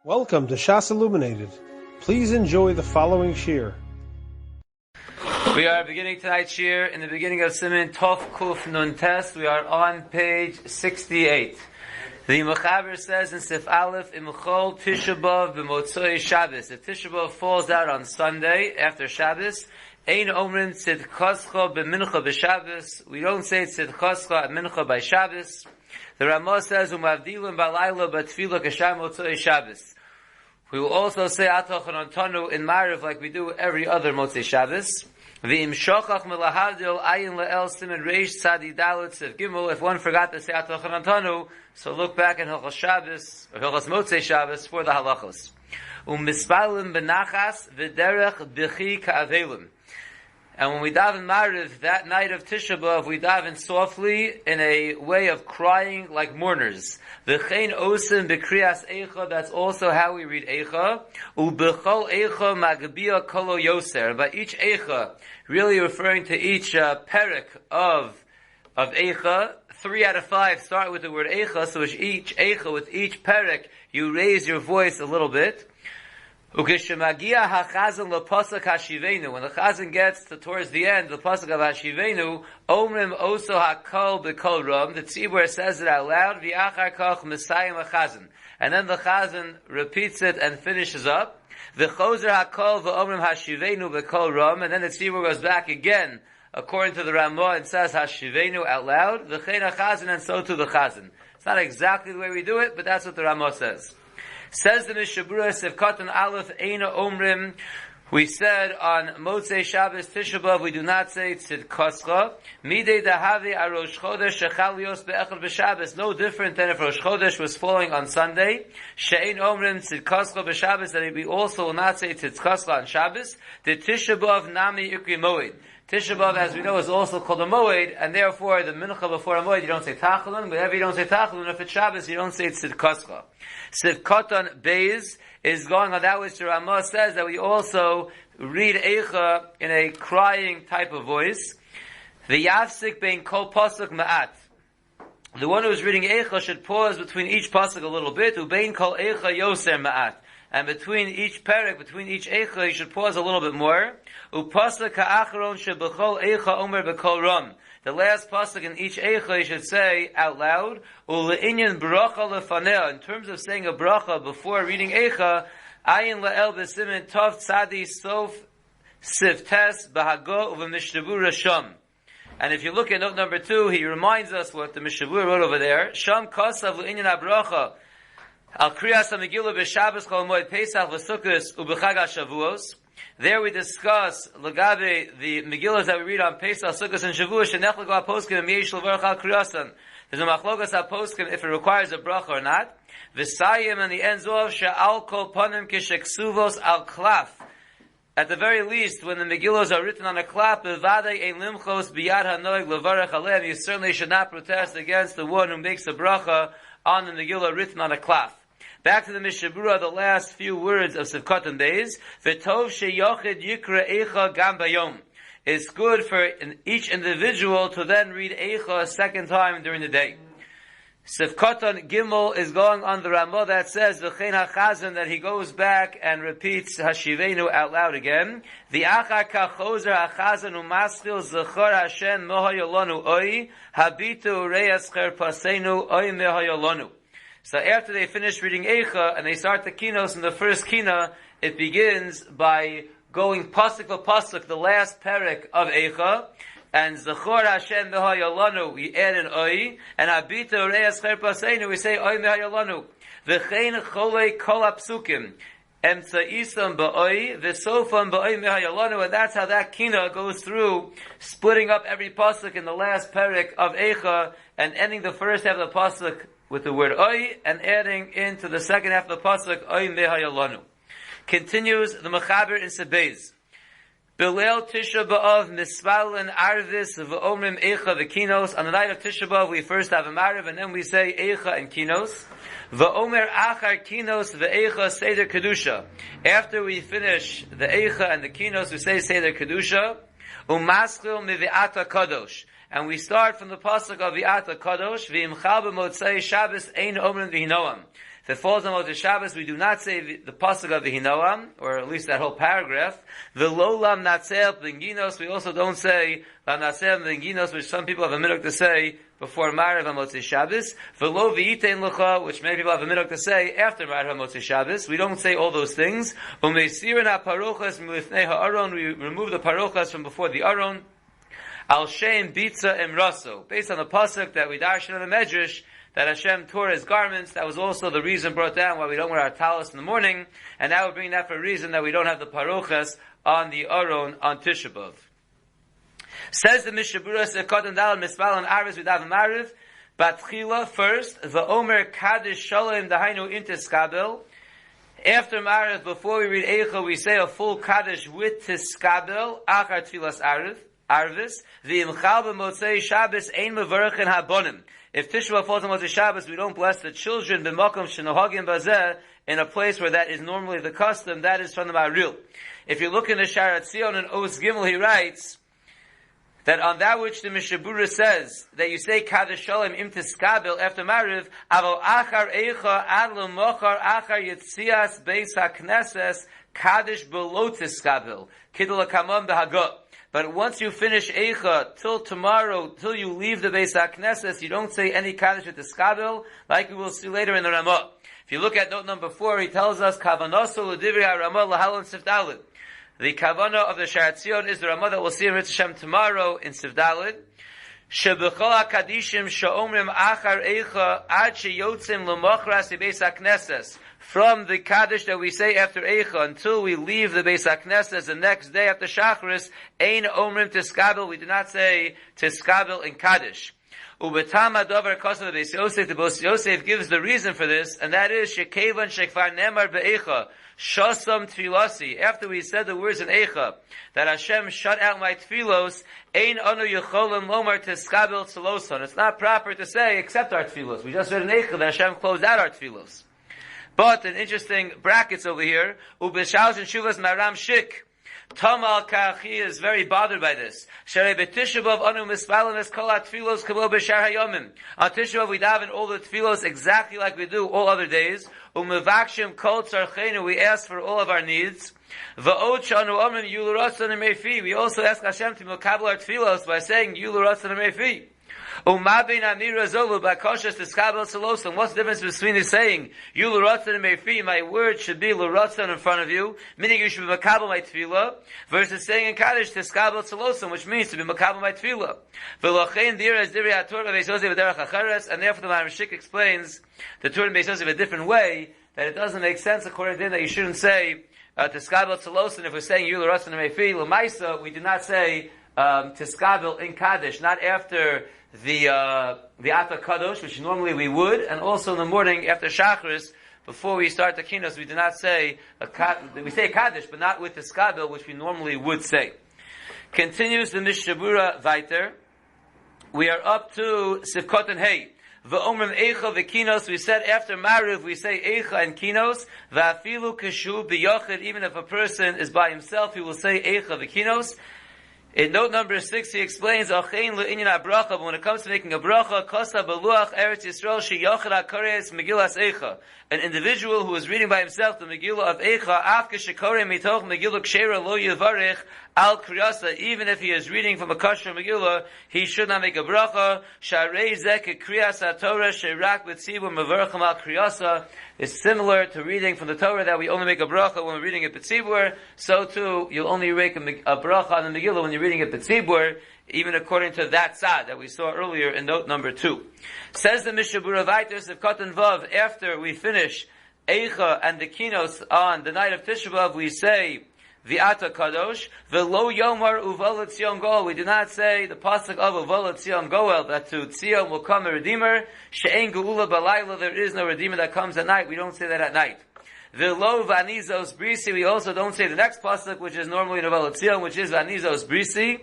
Welcome to Shas Illuminated. Please enjoy the following shiur. We are beginning tonight's shiur in the beginning of Siman Tov Kuf Nun Tes. We are on page 68. The Mechaber says in Sif Aleph, Imchol Tisha B'Av B'Motzoi Shabbos. If Tisha B'Av falls out on Sunday after Shabbos, Ein Omrim Tzidchoscha B'Mincha B'Shabbos. We don't say Tzidchoscha at Mincha by Shabbos. The Ramah says, Umavdilim Balayla B'Tfila K'Sham Motzoi Shabbos. We will also say Atochan Antanu in Ma'ariv like we do every other Motzei Shabbos. V'im shochach melahadil ayin le'el siman reish tzadi dalet sev gimel. If one forgot to say Atochan Antanu, so look back in Hilchos Shabbos or Hilchos Motzei Shabbos for the halachos. Mispalim benachas v'derech b'chi ka'avelim. And when we daven Ma'ariv that night of Tisha B'Av, we daven softly in a way of crying like mourners. V'chein osim b'kriyas eicha. That's also how we read eicha. U'b'chol eicha magbia kolo yoser. By each eicha, really referring to each perek of eicha. 3 out of 5 start with the word eicha. So with each eicha, with each perek, you raise your voice a little bit. When the chazan gets towards the end, the pasuk of Hashivenu, Omrim oso hakol b'kol ram, the tzibur says it out loud, v'achar koch mesayim hachazan. And then the chazan repeats it and finishes up. V'chozer hakol v'omrim Hashivenu b'kol ram, and then the tzibur goes back again, according to the Ramah, and says Hashivenu out loud, v'chein hachazan, and so to the chazan. It's not exactly the way we do it, but that's what the Ramah says. Says the Mishabura, Sefkatan Aleph, Eina Omrim. We said on Motzei Shabbos Tisha B'Av, we do not say Tzidkoscha. Midei Dahavi Arosh Chodesh Shechal Yos Be'echad B'Shabbos. No different than if Rosh Chodesh was falling on Sunday. She'ein Omrim Tzidkoscha B'Shabbos, that we also will not say Tzidkoscha on Shabbos. The Tisha B'Av Nami Ikri Moed. Tisha B'Av, as we know, is also called a Moed, and therefore the Mincha before a Moed, you don't say Tachalun, but whenever you don't say Tachalun, if it's Shabbos, you don't say Tzidkoscha. Sivkoton Beis is going on that which the Ramah says that we also read Eicha in a crying type of voice. The Yafsik bein kol pasuk ma'at. The one who is reading Eicha should pause between each pasuk a little bit. Ubein kol Eicha yoser ma'at. And between each perek, between each Eicha, you should pause a little bit more. Upasuk ha'acharon shebechol Eicha omer b'kol ram. The last pasuk in each eicha you should say out loud. Ule'inyan bracha lefaneh. In terms of saying a bracha before reading eicha, ayin le'el b'siman tov tzadi sof siftes b'hago u'v'mishtabu rasham. And if you look at note number 2, he reminds us what the Mishabur wrote over there. Sham kasav le'inyan abracha al kriyas ha'megillah b'shabbos chol moed pesach v'sukkos u'b'chag ha'shavuos. There we discuss Lagabe, the Megillas that we read on Pesach, Sukkot, and Shavuos, and Nechlag HaPoskim, and Yesh Levarach Al Kriyasan. There's a Machlokas HaPoskim if it requires a bracha or not. V'sayim, and the ends of She'al Kol Panim Kisheksuvos Al Klaf. At the very least, when the Megillos are written on a klaf, B'vadei Ein Limchos B'yad HaNoeg Levarach Aleim, you certainly should not protest against the one who makes a bracha on the Megillah written on a klaf. Back to the Mishabura, the last few words of Sivkotan Beis. V'tov sheyochid yikra eicha gam bayom. It's good for each individual to then read eicha a second time during the day. Sivkotan Gimel is going on the Ramah that says v'chein hachazan, that he goes back and repeats Hashivenu out loud again. V'achar kachozer hachazan u'maschil zechor Hashem mohoyolonu oi habitu ureyas cherpasenu oi mehoyolonu. So after they finish reading Eicha and they start the Kinos in the first Kina, it begins by going pasuk for pasuk, the last perek of Eicha, and Zechor Hashem Mehayolanu, we add an Oi, and Habita Ureas Cherpaseinu, we say Oi Mehayolanu. V'chein Cholei Kol HaPsukim, Emtza'isam Ba'oi, V'sofam Ba'oi Mehayolanu, and that's how that Kina goes through, splitting up every pasuk in the last perek of Eicha, and ending the first half of the pasuk with the word Oi, and adding into the second half of the pasuk Oi Mehayolanu. Continues the Mechaber in Sebez. Bilel Tisha B'Av Misvalin Arvis V'Omrim Eicha V'Kinos. On the night of Tisha B'Av we first have a Ma'ariv and then we say Eicha and Kinos. V'Omer Achar Kinos V'Eicha Seder Kedusha. After we finish the Eicha and the Kinos we say Seder Kedusha. Umaschil Mivi'ata Kadosh. And we start from the pasuk of Vi'ata Kadosh, V'imchal b'motzei Shabbos ein omrim v'hinoam. If it falls on Motzei Shabbos, we do not say the pasuk of the Hinoam, or at least that whole paragraph. V'lo lam natzel b'nginos, we also don't say lam natzel b'nginos, which some people have a minhag to say before Ma'ariv on Motzei Shabbos. V'lo v'yitein l'cha, which many people have a minhag to say after Ma'ariv on Motzei Shabbos. We don't say all those things. U'meisirin ha'parochas milifnei ha'aron, we remove the parochas from before the aron. Al Shem Bitza Imraso, based on the pasuk that we darshan in the Medrash, that Hashem tore his garments. That was also the reason brought down why we don't wear our talis in the morning, and now we're bringing that for a reason that we don't have the parochas on the aron on Tisha B'Av. Says the Mishnah Berurah Sekotan Dal Mispal and Arvis Vidav Mariv Batchila first the Omer Kaddish Shalom Dahainu Intiskabel. After Mariv, before we read Eicha, we say a full Kaddish with Tiskabel Achar Tfilas Arvis V'imchal b'Motzei Shabbos Ein Mevarachin Habonim. If Tisha B'Av falls on Motzei Shabbos, we don't bless the children b'makom shenohagim bazeh, in a place where that is normally the custom. That is from the Maril. If you look in the shiur35977siman55912 and Os Gimel, he writes that on that which the Mishnah Berurah says that you say Kaddish Shalom im tiskabel after Mariv, avo achar eicha ad lo mochar achar yitzias beis hakneses Kaddish below tiskabel kidul hakamon behagah. But once you finish Eicha, till tomorrow, till you leave the Beis HaKnesses, you don't say any Kaddish with the Skabel, like we will see later in the Ramah. If you look at note number 4, he tells us, Kavanoso l'divrei HaRamah l'halon Sif Daled. The Kavanah of the shiur35977siman55912 is the Ramah that we'll see in Ritz Hashem tomorrow in Sif Daled. Shebechol HaKadishim she'omrim achar Eicha ad sheyotzim l'mochras Beis HaKnesses. From the Kaddish that we say after Eicha until we leave the Beis HaKnesses the next day after Shacharis, Ein Omrim Tiskabel, we do not say Tiskabel in Kaddish. Ubetam Adover Kosav Beis Yosef, the Beis Yosef gives the reason for this, and that is Shekevan Shekvar Nemar Be'eicha, Shosam Tfilasi. After we said the words in Eicha, that Hashem shut out my Tfilos, Ein Anu Yecholim Lomar Tiskabel Tzaloson. It's not proper to say except our Tfilos. We just read in Eicha that Hashem closed out our Tfilos. But an interesting brackets over here. Ubeshaus and Shuvas Maram Shik. Tamal Kachi is very bothered by this. Sharei b'Tisha B'Av anu mispalim es kol ha-tfilos kamo b'shar hayomim. On Tisha B'Av we daven all the tfilos exactly like we do all other days. Umevakshim kol tzarcheinu, we ask for all of our needs. V'od shanu omrim yulu ratzon mefi. We also ask Hashem to mekabel our tfilos by saying yulu ratzon mefi. What's the difference between saying you l'ratzon mefi, my word should be l'ratzon in front of you, meaning you should be makabel my tefillah, versus saying in Kaddish tiskabel tzalosim, which means to be makabel my tefillah. And therefore the Maram explains the Torah in Beis Yosef a different way, that it doesn't make sense according to him that you shouldn't say tiskabel tzalosim if we're saying you l'ratzon mefi. L'maisa, we do not say tiskabel in Kaddish, not after the Ata Kadosh, which normally we would, and also in the morning after Shacharis, before we start the Kinos, we do not say we say a Kaddish, but not with the Skabel, which we normally would say. Continues the Mishnah Berurah weiter. We are up to Sivkot and Hey. V'omrim Eicha v'Kinos. We said after Mariv we say Eicha and Kinos. V'afilu kashu b'yochid. Even if a person is by himself, he will say Eicha v'Kinos. In note number 6, he explains, Achein le'inyan ha'bracha, but when it comes to making a bracha, Kosa beluach Eretz Yisrael she'yochid ha'koreis Megillas Eicha. An individual who is reading by himself the Megillah of Eicha, afke she'korei mitoch Megillah k'sheira lo yivarich al kriyasa, even if he is reading from a kosher Megillah, he should not make a bracha. Sharei zeh kekriyas ha'torah she'rak b'tzibur mevarchim al kriyasa. Is similar to reading from the Torah that we only make a bracha when we're reading it b'tzibur. So too, you'll only make a bracha on the Megillah when you're reading it b'tzibur, even according to that tzad that we saw earlier in note number 2. Says the Mishnah Berurah Vaitus of Katan Vav, after we finish Eicha and the Kinos on the night of Tisha B'Av, we say V'ata Kadosh, V'lo Yomar Uval Tzion Goel. We do not say the pasuk of Uval Tzion Goel, that to Tzion will come a Redeemer. She'en Geula Balayla, there is no Redeemer that comes at night. We don't say that at night. V'lo Vanizos Brisi, we also don't say the next pasuk, which is normally in Uval Tzion, which is Vanizos Brisi.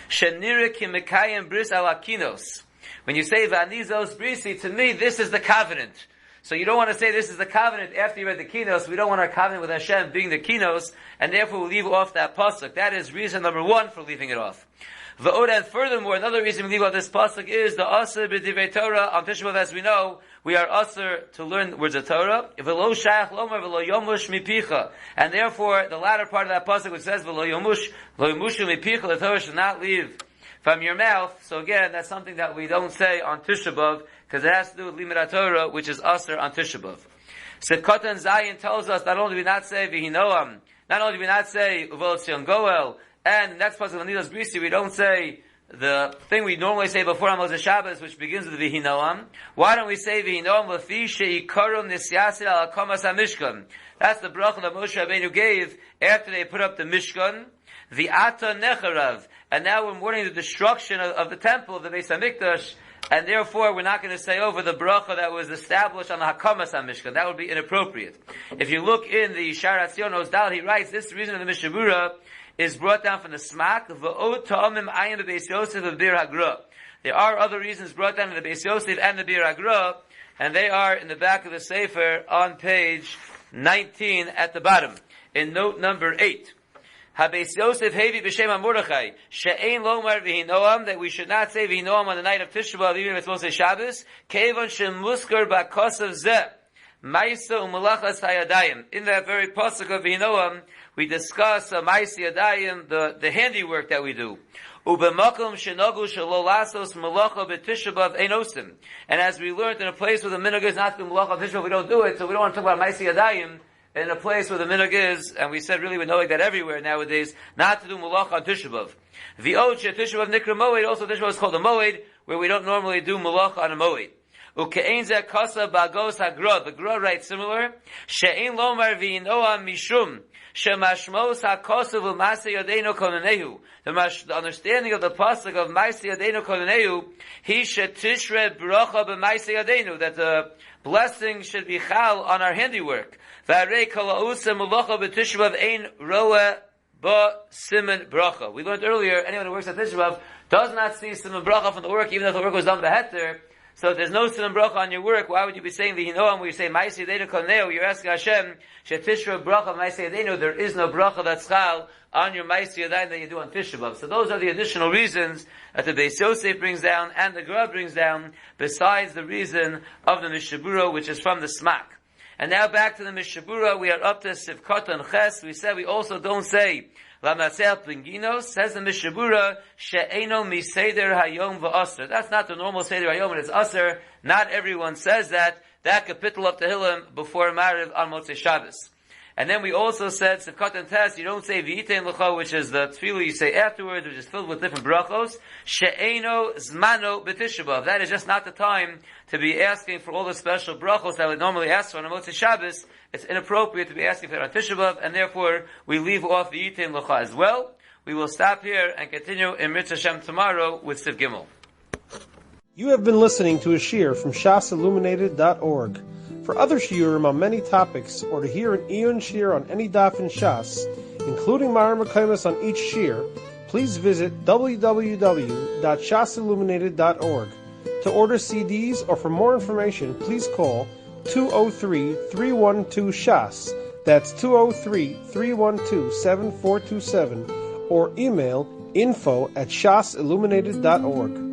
She'nira Kimekayim Bris Alakinos. When you say Vanizos Brisi, to me, this is the covenant. So you don't want to say this is the covenant after you read the Kinos. We don't want our covenant with Hashem being the Kinos, and therefore we leave off that pasuk. That is reason number 1 for leaving it off. V'oda, and furthermore, another reason we leave out this pasuk is the Asr b'divrei Torah on Tisha B'av. As we know, we are Asr to learn words of Torah. V'lo shayach lomar v'lo yomush mipicha. And therefore, the latter part of that pasuk which says v'lo yomushu mipicha, the Torah should not leave from your mouth. So again, that's something that we don't say on Tisha B'av, because it has to do with Limud Torah, which is Asr on Tisha B'av. Sivkatan Zayin tells us not only do we not say V'hinoam, not only do we not say Uvol Tzion Goel, and the next pasuk of Nilas Brisi, we don't say the thing we normally say before Moses Shabbos, which begins with V'hinoam. Why don't we say V'hinoam L'fi She'ikarum Nisyasid Al Hakomas HaMishkan? That's the bracha that Moshe Rabbeinu gave after they put up the Mishkan. V'ata Necharav. And now we're mourning the destruction of the temple, of the Beis HaMikdash, and therefore we're not going to say over the bracha that was established on the Hakamas HaMishkan. That would be inappropriate. If you look in the Sha'ar HaTzion Ozdal, he writes, this reason of the Mishabura is brought down from the Smak, V'od Ta'amim Ayin Beis Yosef of Bir Hagra. There are other reasons brought down in the Beis Yosef and the Bir Hagra, and they are in the back of the Sefer on page 19 at the bottom, in note number 8. HaBeis Yosef Hevi B'Shem HaMordechai She'ein Lomar V'hinoam, that we should not say V'hinoam on the night of Tisha B'Av, even if it's Moshe Shabbos. Kevon Shemuskar B'Kosav Zeh Ma'isa U'Malachas HaYadayim. In that very pasuk of V'hinoam, we discuss Ma'isa Yadayim, the handiwork that we do. U'B'Makom Shenogu Shelo Lasos Malacha B'Tisha B'Av Ein Osim. And as we learned, in a place where the minhag is not to do Malacha Tisha B'Av, we don't do it, so we don't want to talk about Ma'isa Yadayim in a place where the minhag is, and we said really we know like that everywhere nowadays, not to do malacha on Tisha B'Av. V'od Tisha B'Av Nikra Moed, also Tisha B'Av is called a Moed, where we don't normally do malacha on a Moed. U'ke'ein zeh kasa ba'gos ha'gra, the Gra writes similar, she'ein lomar v'inoam mishum, she'mashmos ha'kosav u'maseh yadeinu konenehu. The understanding of the pasuk of Maseh yadeinu konenehu, he she'tishre bracha b'maseh yadeinu, that the blessing should be chal on our handiwork. We learned earlier, anyone who works at Tisha B'Av does not see siman bracha from the work, even if the work was done beheter. So if there's no siman bracha on your work, why would you be saying the hinoam where you say ma'aseh yadeinu koneu? You're asking Hashem, shetishra bracha ma'aseh yadeinu, there is no bracha that's chal on your ma'aseh yadeinu that you do on Tisha B'Av. So those are the additional reasons that the Beis Yosef brings down and the Gra brings down, besides the reason of the Mishabura, which is from the Smak. And now back to the Mishabura, we are up to Sivkot and Ches. We said we also don't say Lamatzeh Plinginos. Says the Mishabura, She'eno miseder hayom v'aser. That's not the normal seder hayom, and it's aser. Not everyone says that. That kapitel of Tehillim before Mariv on Motzei Shabbos. And then we also said, Sivkot and Tes, you don't say V'yitein L'cha, which is the tefillah you say afterwards, which is filled with different brachos. She'eno zmano b'Tisha B'Av. That is just not the time to be asking for all the special brachos that we normally ask for on Motzei Shabbos. It's inappropriate to be asking for it on Tisha B'Av, and therefore we leave off V'yitein L'cha as well. We will stop here and continue in Mitzvah Hashem tomorrow with Siv Gimel. You have been listening to a shiur from shasilluminated.org. For other shiurim on many topics, or to hear an Iyun shiur on any daf in Shas, including Ma'ar Mekaymas on each shiur, please visit www.shasilluminated.org. To order CDs or for more information, please call 203-312-SHAS. That's 203-312-7427, or email info@shasilluminated.org.